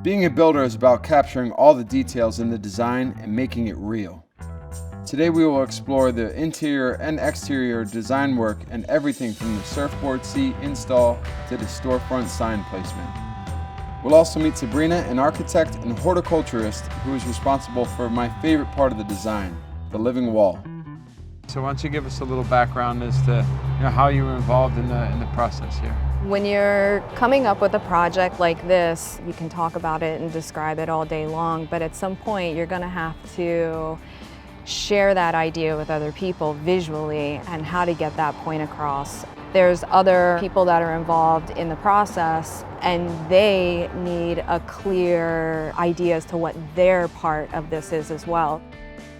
Being a builder is about capturing all the details in the design and making it real. Today we will explore the interior and exterior design work and everything from the surfboard seat install to the storefront sign placement. We'll also meet Sabrina, an architect and horticulturist who is responsible for my favorite part of the design, the living wall. So why don't you give us a little background as to how you were involved in the process here? When you're coming up with a project like this, you can talk about it and describe it all day long, but at some point you're going to have to share that idea with other people visually and how to get that point across. There's other people that are involved in the process and they need a clear idea as to what their part of this is as well.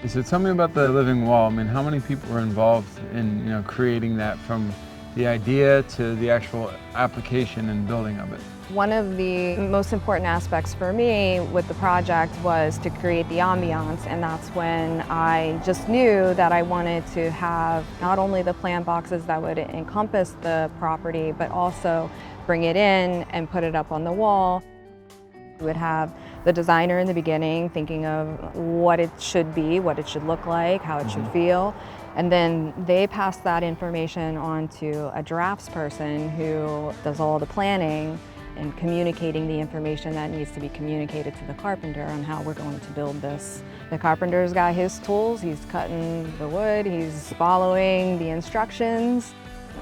So tell me about the living wall. I mean, how many people were involved in creating that from the idea to the actual application and building of it? One of the most important aspects for me with the project was to create the ambiance, and that's when I just knew that I wanted to have not only the plan boxes that would encompass the property, but also bring it in and put it up on the wall. We would have the designer in the beginning thinking of what it should be, what it should look like, how it should feel. And then they pass that information on to a drafts person who does all the planning and communicating the information that needs to be communicated to the carpenter on how we're going to build this. The carpenter's got his tools, he's cutting the wood, he's following the instructions.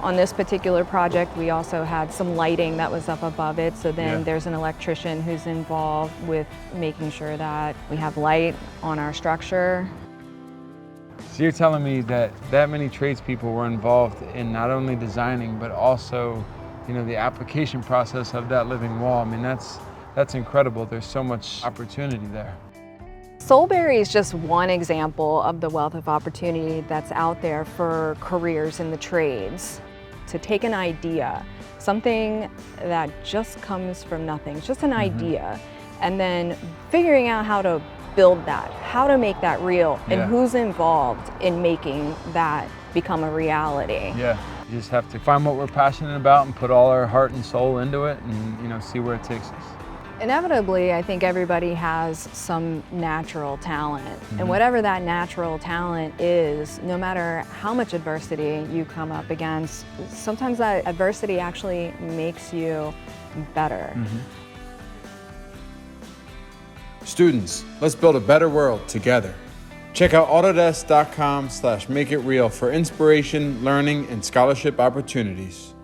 On this particular project, we also had some lighting that was up above it, so then there's an electrician who's involved with making sure that we have light on our structure. So you're telling me that many tradespeople were involved in not only designing, but also the application process of that living wall. I mean, that's incredible. There's so much opportunity there. Soulberry is just one example of the wealth of opportunity that's out there for careers in the trades. To take an idea, something that just comes from nothing, just an idea, and then figuring out how to build that, how to make that real, and who's involved in making that become a reality. Yeah, you just have to find what we're passionate about and put all our heart and soul into it and see where it takes us. Inevitably, I think everybody has some natural talent. And whatever that natural talent is, no matter how much adversity you come up against, sometimes that adversity actually makes you better. Students, let's build a better world together. Check out autodesk.com/makeitreal for inspiration, learning, and scholarship opportunities.